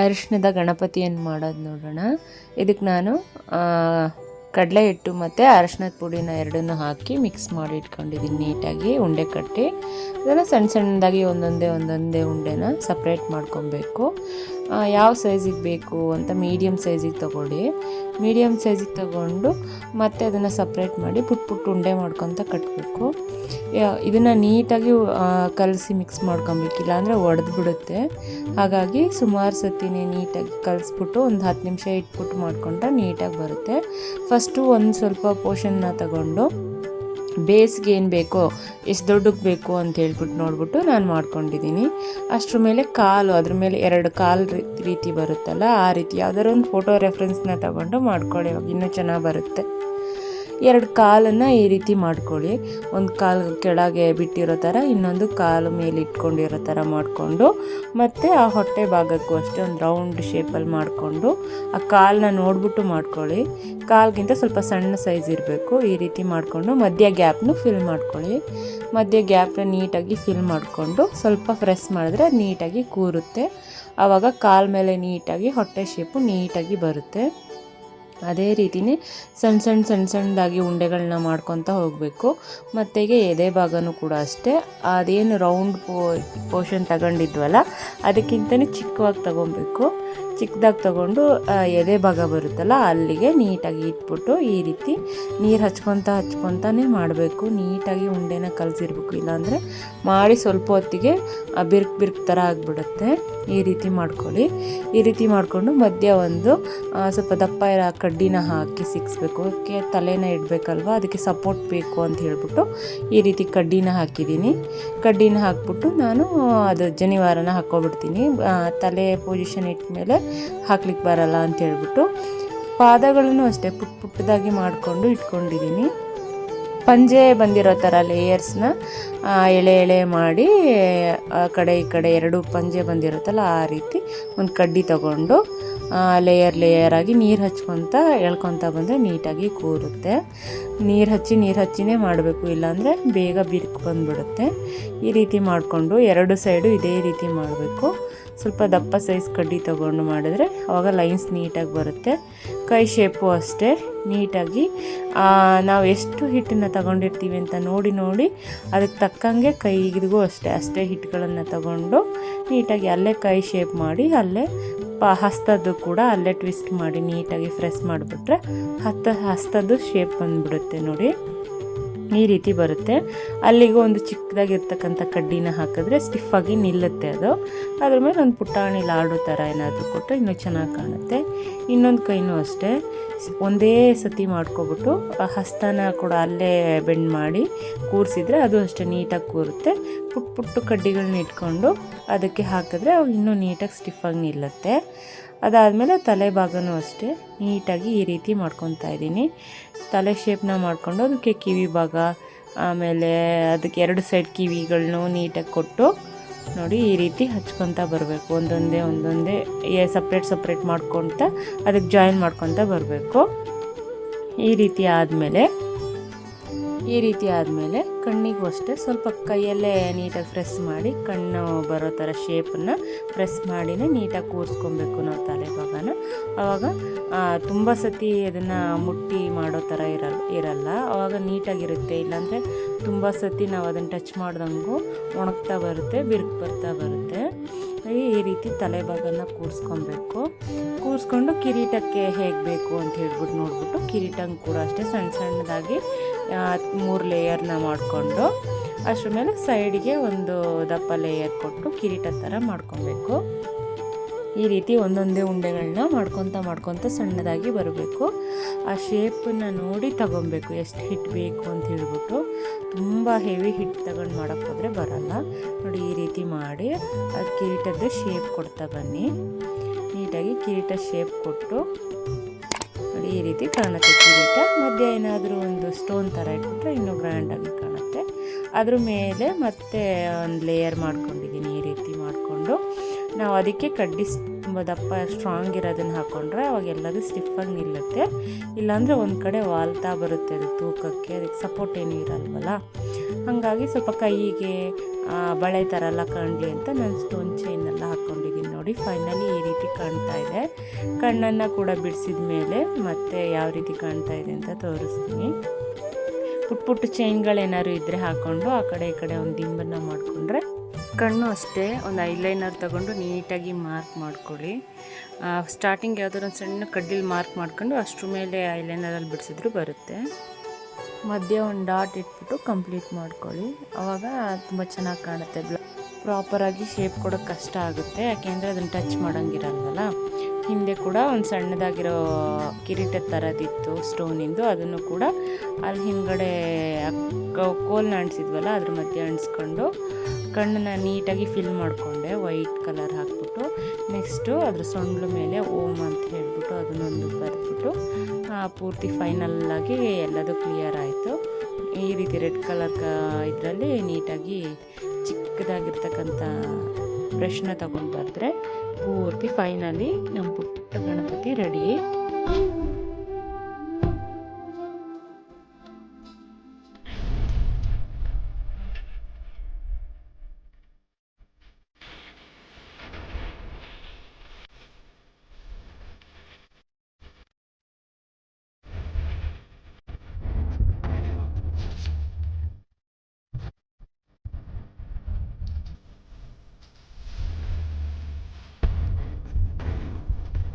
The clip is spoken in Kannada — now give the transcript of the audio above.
ಅರಿಶಿಣದ ಗಣಪತಿಯನ್ನು ಮಾಡೋದು ನೋಡೋಣ. ಇದಕ್ಕೆ ನಾನು ಕಡಲೆ ಹಿಟ್ಟು ಮತ್ತು ಅರಿಶಿಣದ ಪುಡಿನ ಎರಡನ್ನೂ ಹಾಕಿ ಮಿಕ್ಸ್ ಮಾಡಿ ಇಟ್ಕೊಂಡಿದ್ದೀನಿ. ನೀಟಾಗಿ ಉಂಡೆ ಕಟ್ಟಿ ಅದನ್ನು ಸಣ್ಣ ಸಣ್ಣದಾಗಿ ಒಂದೊಂದೇ ಉಂಡೆನ ಸಪ್ರೇಟ್ ಮಾಡ್ಕೊಬೇಕು. ಯಾವ ಸೈಜಿಗೆ ಬೇಕು ಅಂತ ಮೀಡಿಯಮ್ ಸೈಜಿಗೆ ತೊಗೊಳ್ಳಿ. ಮೀಡಿಯಮ್ ಸೈಜಿಗೆ ತೊಗೊಂಡು ಮತ್ತೆ ಅದನ್ನು ಸಪ್ರೇಟ್ ಮಾಡಿ ಪುಟ್ಟ ಉಂಡೆ ಮಾಡ್ಕೊತ ಕಟ್ಟಬೇಕು. ಇದನ್ನು ನೀಟಾಗಿ ಕಲಸಿ ಮಿಕ್ಸ್ ಮಾಡ್ಕೊಬೇಕಿಲ್ಲ ಅಂದರೆ ಒಡೆದು ಬಿಡುತ್ತೆ. ಹಾಗಾಗಿ ಸುಮಾರು ಸತಿನೇ ನೀಟಾಗಿ ಕಲಿಸ್ಬಿಟ್ಟು ಒಂದು 10 ನಿಮಿಷ ಇಟ್ಬಿಟ್ಟು ಮಾಡಿಕೊಂಡ್ರೆ ನೀಟಾಗಿ ಬರುತ್ತೆ. ಫಸ್ಟು ಒಂದು ಸ್ವಲ್ಪ ಪೋರ್ಷನ್ನ ತಗೊಂಡು ಬೇಸ್ಗೆ ಏನು ಬೇಕೋ ಎಷ್ಟು ದೊಡ್ಡಕ್ಕೆ ಬೇಕು ಅಂತ ಹೇಳ್ಬಿಟ್ಟು ನೋಡ್ಬಿಟ್ಟು ನಾನು ಮಾಡ್ಕೊಂಡಿದ್ದೀನಿ. ಅಷ್ಟ್ರ ಮೇಲೆ ಕಾಲು, ಅದ್ರ ಮೇಲೆ 2 ಕಾಲು ರೀತಿ ಬರುತ್ತಲ್ಲ, ಆ ರೀತಿ ಯಾವ್ದಾದ್ರು ಒಂದು ಫೋಟೋ ರೆಫರೆನ್ಸ್ನ ತಗೊಂಡು ಮಾಡ್ಕೊಳ್ಳಿ, ಇವಾಗ ಇನ್ನೂ ಚೆನ್ನಾಗಿ ಬರುತ್ತೆ. 2 ಕಾಲನ್ನು ಈ ರೀತಿ ಮಾಡ್ಕೊಳ್ಳಿ. ಒಂದು ಕಾಲು ಕೆಳಗೆ ಬಿಟ್ಟಿರೋ ಥರ, ಇನ್ನೊಂದು ಕಾಲು ಮೇಲೆ ಇಟ್ಕೊಂಡಿರೋ ಥರ ಮಾಡಿಕೊಂಡು ಮತ್ತು ಆ ಹೊಟ್ಟೆ ಭಾಗಕ್ಕೂ ಅಷ್ಟೇ ಒಂದು ರೌಂಡ್ ಶೇಪಲ್ಲಿ ಮಾಡಿಕೊಂಡು ಆ ಕಾಲನ್ನ ನೋಡ್ಬಿಟ್ಟು ಮಾಡ್ಕೊಳ್ಳಿ. ಕಾಲ್ಗಿಂತ ಸ್ವಲ್ಪ ಸಣ್ಣ ಸೈಜ್ ಇರಬೇಕು. ಈ ರೀತಿ ಮಾಡಿಕೊಂಡು ಮಧ್ಯ ಗ್ಯಾಪ್ನು ಫಿಲ್ ಮಾಡ್ಕೊಳ್ಳಿ. ಮಧ್ಯ ಗ್ಯಾಪ್ನ ನೀಟಾಗಿ ಫಿಲ್ ಮಾಡಿಕೊಂಡು ಸ್ವಲ್ಪ ಪ್ರೆಸ್ ಮಾಡಿದ್ರೆ ನೀಟಾಗಿ ಕೂರುತ್ತೆ. ಆವಾಗ ಕಾಲು ಮೇಲೆ ನೀಟಾಗಿ ಹೊಟ್ಟೆ ಶೇಪು ನೀಟಾಗಿ ಬರುತ್ತೆ. ಅದೇ ರೀತಿಯೇ ಸಣ್ಣದಾಗಿ ಉಂಡೆಗಳನ್ನ ಮಾಡ್ಕೊತ ಹೋಗಬೇಕು. ಮತ್ತು ಎದೆ ಭಾಗನೂ ಕೂಡ ಅಷ್ಟೇ, ಅದೇನು ರೌಂಡ್ ಪೋರ್ಷನ್ ತಗೊಂಡಿದ್ವಲ್ಲ ಅದಕ್ಕಿಂತಲೂ ಚಿಕ್ಕವಾಗಿ ತಗೊಬೇಕು. ಚಿಕ್ಕದಾಗಿ ತಗೊಂಡು ಎದೆ ಭಾಗ ಬರುತ್ತಲ್ಲ ಅಲ್ಲಿಗೆ ನೀಟಾಗಿ ಇಟ್ಬಿಟ್ಟು ಈ ರೀತಿ ನೀರು ಹಚ್ಕೊತಾನೇ ಮಾಡಬೇಕು. ನೀಟಾಗಿ ಉಂಡೆನ ಕಲಸಿರ್ಬೇಕು, ಇಲ್ಲಾಂದರೆ ಮಾಡಿ ಸ್ವಲ್ಪ ಹೊತ್ತಿಗೆ ಬಿರ್ಕ್ ಥರ ಆಗಿಬಿಡುತ್ತೆ. ಈ ರೀತಿ ಮಾಡ್ಕೊಳ್ಳಿ. ಈ ರೀತಿ ಮಾಡಿಕೊಂಡು ಮಧ್ಯ ಒಂದು ಸ್ವಲ್ಪ ದಪ್ಪ ಇರೋ ಕಡ್ಡಿನ ಹಾಕಿ ಸಿಕ್ಸ್ಬೇಕು. ಅದಕ್ಕೆ ತಲೆನ ಇಡಬೇಕಲ್ವ, ಅದಕ್ಕೆ ಸಪೋರ್ಟ್ ಬೇಕು ಅಂತ ಹೇಳ್ಬಿಟ್ಟು ಈ ರೀತಿ ಕಡ್ಡಿನ ಹಾಕಿದ್ದೀನಿ. ಕಡ್ಡಿನ ಹಾಕ್ಬಿಟ್ಟು ನಾನು ಅದು ಜನಿವಾರನ ಹಾಕ್ಕೊಬಿಡ್ತೀನಿ. ತಲೆ ಪೊಸಿಷನ್ ಇಟ್ಟ ಮೇಲೆ ಹಾಕ್ಲಿಕ್ಕೆ ಬರಲ್ಲ ಅಂತ ಹೇಳ್ಬಿಟ್ಟು ಪಾದಗಳನ್ನು ಅಷ್ಟೇ ಪುಟ್ಟದಾಗಿ ಮಾಡಿಕೊಂಡು ಇಟ್ಕೊಂಡಿದ್ದೀನಿ. ಪಂಜೆ ಬಂದಿರೋ ಥರ ಲೇಯರ್ಸ್ನ ಎಳೆ ಮಾಡಿ ಆ ಕಡೆ ಈ ಕಡೆ 2 ಪಂಜೆ ಬಂದಿರುತ್ತಲ್ಲ ಆ ರೀತಿ ಒಂದು ಕಡ್ಡಿ ತಗೊಂಡು ಲೇಯರ್ ಆಗಿ ನೀರು ಎಳ್ಕೊತ ಬಂದರೆ ನೀಟಾಗಿ ಕೂರುತ್ತೆ. ನೀರು ಹಚ್ಚಿನೇ ಮಾಡಬೇಕು, ಇಲ್ಲಾಂದರೆ ಬೇಗ ಬಿರುಕು ಬಂದುಬಿಡುತ್ತೆ. ಈ ರೀತಿ ಮಾಡಿಕೊಂಡು 2 ಸೈಡು ಇದೇ ರೀತಿ ಮಾಡಬೇಕು. ಸ್ವಲ್ಪ ದಪ್ಪ ಸೈಜ್ ಕಡ್ಡಿ ತೊಗೊಂಡು ಮಾಡಿದ್ರೆ ಆವಾಗ ಲೈನ್ಸ್ ನೀಟಾಗಿ ಬರುತ್ತೆ. ಕೈ ಶೇಪು ಅಷ್ಟೇ ನೀಟಾಗಿ ನಾವು ಎಷ್ಟು ಹಿಟ್ಟನ್ನು ತಗೊಂಡಿರ್ತೀವಿ ಅಂತ ನೋಡಿ ಅದಕ್ಕೆ ತಕ್ಕಂಗೆ ಕೈಗಿಗೂ ಅಷ್ಟೇ ಹಿಟ್ಟುಗಳನ್ನು ತಗೊಂಡು ನೀಟಾಗಿ ಅಲ್ಲೇ ಕೈ ಶೇಪ್ ಮಾಡಿ ಅಲ್ಲೇ ಹಸ್ತದ್ದು ಕೂಡ ಅಲ್ಲೇ ಟ್ವಿಸ್ಟ್ ಮಾಡಿ ನೀಟಾಗಿ ಪ್ರೆಸ್ ಮಾಡಿಬಿಟ್ರೆ ಹಸ್ತದ್ದು ಶೇಪ್ ಬಂದುಬಿಡುತ್ತೆ. ನೋಡಿ ಈ ರೀತಿ ಬರುತ್ತೆ. ಅಲ್ಲಿಗೆ ಒಂದು ಚಿಕ್ಕದಾಗಿರ್ತಕ್ಕಂಥ ಕಡ್ಡಿನ ಹಾಕಿದ್ರೆ ಸ್ಟಿಫಾಗಿ ನಿಲ್ಲುತ್ತೆ. ಅದ್ರ ಮೇಲೆ ಒಂದು ಪುಟಾಣಿ ಲಾಡು ಥರ ಏನಾದರೂ ಕೊಟ್ಟರೆ ಇನ್ನೂ ಚೆನ್ನಾಗಿ ಕಾಣುತ್ತೆ. ಇನ್ನೊಂದು ಕೈನೂ ಅಷ್ಟೇ ಒಂದೇ ಸತಿ ಮಾಡ್ಕೊಬಿಟ್ಟು ಹಸ್ತನ ಕೂಡ ಅಲ್ಲೇ ಬೆಂಡ್ ಮಾಡಿ ಕೂರಿಸಿದ್ರೆ ಅದು ಅಷ್ಟೇ ನೀಟಾಗಿ ಕೂರುತ್ತೆ. ಪುಟ್ಟ ಕಡ್ಡಿಗಳನ್ನ ಇಟ್ಕೊಂಡು ಅದಕ್ಕೆ ಹಾಕಿದ್ರೆ ಅವು ಇನ್ನೂ ನೀಟಾಗಿ ಸ್ಟಿಫಾಗಿ ನಿಲ್ಲುತ್ತೆ. ಅದಾದಮೇಲೆ ತಲೆ ಭಾಗನೂ ಅಷ್ಟೇ ನೀಟಾಗಿ ಈ ರೀತಿ ಮಾಡ್ಕೊತಾ ಇದ್ದೀನಿ. ತಲೆ ಶೇಪ್ನ ಮಾಡಿಕೊಂಡು ಅದಕ್ಕೆ ಕಿವಿ ಭಾಗ, ಆಮೇಲೆ ಅದಕ್ಕೆ 2 ಸೈಡ್ ಕಿವಿಗಳನ್ನೂ ನೀಟಾಗಿ ಕೊಟ್ಟು ನೋಡಿ ಈ ರೀತಿ ಹಚ್ಕೊತಾ ಬರಬೇಕು. ಒಂದೊಂದೇ ಸಪ್ರೇಟ್ ಮಾಡ್ಕೊತ ಅದಕ್ಕೆ ಜಾಯಿನ್ ಮಾಡ್ಕೊತಾ ಬರಬೇಕು. ಈ ರೀತಿ ಆದಮೇಲೆ ಕಣ್ಣಿಗೂ ಅಷ್ಟೇ ಸ್ವಲ್ಪ ಕೈಯಲ್ಲೇ ನೀಟಾಗಿ ಪ್ರೆಸ್ ಮಾಡಿ ಕಣ್ಣು ಬರೋ ಥರ ಶೇಪನ್ನು ಪ್ರೆಸ್ ಮಾಡಿನೇ ನೀಟಾಗಿ ಕೂರಿಸ್ಕೊಬೇಕು ನಾವು ತಲೆ ಭಾಗನ. ಆವಾಗ ತುಂಬ ಸತಿ ಅದನ್ನು ಮುಟ್ಟಿ ಮಾಡೋ ಥರ ಇರಲ್ಲ, ಆವಾಗ ನೀಟಾಗಿರುತ್ತೆ. ಇಲ್ಲಾಂದರೆ ತುಂಬ ಸತಿ ನಾವು ಅದನ್ನು ಟಚ್ ಮಾಡ್ದಂಗೂ ಒಣಗ್ತಾ ಬರುತ್ತೆ, ಬಿರುಕು ಬರ್ತಾ ಬರುತ್ತೆ. ಈ ರೀತಿ ತಲೆ ಭಾಗನ ಕೂರಿಸ್ಕೊಂಡು ಕಿರೀಟಕ್ಕೆ ಹೇಗೆ ಬೇಕು ಅಂತ ಹೇಳ್ಬಿಟ್ಟು ನೋಡ್ಬಿಟ್ಟು ಕಿರೀಟಂಗೆ ಕೂಡ ಅಷ್ಟೇ ಸಣ್ಣದಾಗಿ 3 ಲೇಯರ್ನ ಮಾಡಿಕೊಂಡು ಅದ್ರ ಮೇಲೆ ಸೈಡಿಗೆ ಒಂದು ದಪ್ಪ ಲೇಯರ್ ಕೊಟ್ಟು ಕಿರೀಟ ಥರ ಮಾಡ್ಕೊಬೇಕು. ಈ ರೀತಿ ಒಂದೊಂದೇ ಉಂಡೆಗಳನ್ನ ಮಾಡ್ಕೊತ ಸಣ್ಣದಾಗಿ ಬರಬೇಕು. ಆ ಶೇಪನ್ನು ನೋಡಿ ತಗೊಬೇಕು, ಎಷ್ಟು ಹಿಟ್ಟು ಬೇಕು ಅಂತ ಹೇಳ್ಬಿಟ್ಟು. ತುಂಬ ಹೆವಿ ಹಿಟ್ಟು ತಗೊಂಡು ಮಾಡೋಕ್ಕೆ ಹೋದರೆ ಬರಲ್ಲ. ನೋಡಿ ಈ ರೀತಿ ಮಾಡಿ ಅದು ಕಿರೀಟದ ಶೇಪ್ ಕೊಡ್ತಾ ಬನ್ನಿ. ನೀಟಾಗಿ ಕಿರೀಟ ಶೇಪ್ ಕೊಟ್ಟು ನೋಡಿ ಈ ರೀತಿ ಕಾಣುತ್ತೆ ಕಿರೀಟ. ಮಧ್ಯ ಏನಾದರೂ ಒಂದು ಸ್ಟೋನ್ ಥರ ಇಟ್ಬಿಟ್ರೆ ಇನ್ನೂ ಗ್ರ್ಯಾಂಡಾಗಿ ಕಾಣುತ್ತೆ. ಅದ್ರ ಮೇಲೆ ಮತ್ತೆ ಒಂದು ಲೇಯರ್ ಮಾಡ್ಕೊಂಡಿದ್ದೀನಿ. ಈ ರೀತಿ ಮಾಡಿಕೊಂಡು ನಾವು ಅದಕ್ಕೆ ಕಡ್ಡಿ ತುಂಬ ದಪ್ಪ ಸ್ಟ್ರಾಂಗ್ ಇರೋದನ್ನು ಹಾಕ್ಕೊಂಡ್ರೆ ಅವಾಗೆಲ್ಲದು ಸ್ಟಿಫಾಗಿ ನಿಲ್ಲುತ್ತೆ. ಇಲ್ಲಾಂದರೆ ಒಂದು ಕಡೆ ವಾಲ್ತಾ ಬರುತ್ತೆ ಅದು ತೂಕಕ್ಕೆ, ಅದಕ್ಕೆ ಸಪೋರ್ಟ್ ಏನೂ ಇರಲ್ವಲ್ಲ. ಹಾಗಾಗಿ ಸ್ವಲ್ಪ ಕೈಗೆ ಬಳೆ ಥರ ಎಲ್ಲ ಕಾಣಲಿ ಅಂತ ನಾನು ಸ್ಟೋನ್ ಚೈನೆಲ್ಲ ಹಾಕ್ಕೊಂಡಿದ್ದೀನಿ ನೋಡಿ. ನೋಡಿ ಫೈನಲಿ ಈ ರೀತಿ ಕಾಣ್ತಾ ಇದೆ. ಕಣ್ಣನ್ನು ಕೂಡ ಬಿಡಿಸಿದ ಮೇಲೆ ಮತ್ತೆ ಯಾವ ರೀತಿ ಕಾಣ್ತಾ ಇದೆ ಅಂತ ತೋರಿಸ್ತೀನಿ. ಪುಟ್ಟ ಪುಟ್ಟ ಚೈನ್ಗಳೇನಾದ್ರು ಇದ್ದರೆ ಹಾಕ್ಕೊಂಡು ಆ ಕಡೆ ಈ ಕಡೆ ಒಂದು ದಿಂಬನ್ನು ಮಾಡಿಕೊಂಡ್ರೆ, ಕಣ್ಣು ಅಷ್ಟೇ ಒಂದು ಐಲೈನರ್ ತಗೊಂಡು ನೀಟಾಗಿ ಮಾರ್ಕ್ ಮಾಡ್ಕೊಳ್ಳಿ. ಸ್ಟಾರ್ಟಿಂಗ್ ಯಾವುದಾದ್ರು ಒಂದು ಸಣ್ಣ ಕಡ್ಡಿಲಿ ಮಾರ್ಕ್ ಮಾಡ್ಕೊಂಡು ಅಷ್ಟ್ರ ಮೇಲೆ ಐಲೈನರಲ್ಲಿ ಬಿಡಿಸಿದ್ರು ಬರುತ್ತೆ. ಮಧ್ಯೆ ಒಂದು ಡಾಟ್ ಇಟ್ಬಿಟ್ಟು ಕಂಪ್ಲೀಟ್ ಮಾಡ್ಕೊಳ್ಳಿ. ಆವಾಗ ತುಂಬ ಚೆನ್ನಾಗಿ ಕಾಣುತ್ತೆ. ಪ್ರಾಪರಾಗಿ ಶೇಪ್ ಕೊಡೋಕ್ಕೆ ಕಷ್ಟ ಆಗುತ್ತೆ, ಯಾಕೆಂದರೆ ಅದನ್ನು ಟಚ್ ಮಾಡೋಂಗಿರಲ್ವಲ್ಲ. ಹಿಂದೆ ಕೂಡ ಒಂದು ಸಣ್ಣದಾಗಿರೋ ಕಿರೀಟದ ಥರದಿತ್ತು ಸ್ಟೋನಿಂದು, ಅದನ್ನು ಕೂಡ ಅಲ್ಲಿ ಹಿಂದ್ಗಡೆ ಕೋಲ್ನ ಅಂಟಿಸಿದ್ವಲ್ಲ ಅದ್ರ ಮಧ್ಯೆ ಅಂಟಿಸ್ಕೊಂಡು ಕಣ್ಣನ್ನು ನೀಟಾಗಿ ಫಿಲ್ ಮಾಡಿಕೊಂಡೆ ವೈಟ್ ಕಲರ್ ಹಾಕ್ಬಿಟ್ಟು. ನೆಕ್ಸ್ಟು ಅದ್ರ ಸೊಂಡ್ಲ ಮೇಲೆ ಓಮ್ ಅಂತ ಹೇಳ್ಬಿಟ್ಟು ಅದನ್ನೊಂದು ಬರೆದ್ಬಿಟ್ಟು ಪೂರ್ತಿ ಫೈನಲ್ಲಾಗಿ ಎಲ್ಲದೂ ಕ್ಲಿಯರ್ ಆಯಿತು. ಈ ರೀತಿ ರೆಡ್ ಕಲರ್ ಇದರಲ್ಲಿ ನೀಟಾಗಿ ಚಿಕ್ಕದಾಗಿರ್ತಕ್ಕಂಥ ಬ್ರಷ್ನ ತಗೊಂಡು ಬರೆದ್ರೆ ಪೂರ್ತಿ ಫೈನಲಿ ನಮ್ಮ ಪುಟ್ಟ ಗಣಪತಿ ರೆಡಿ.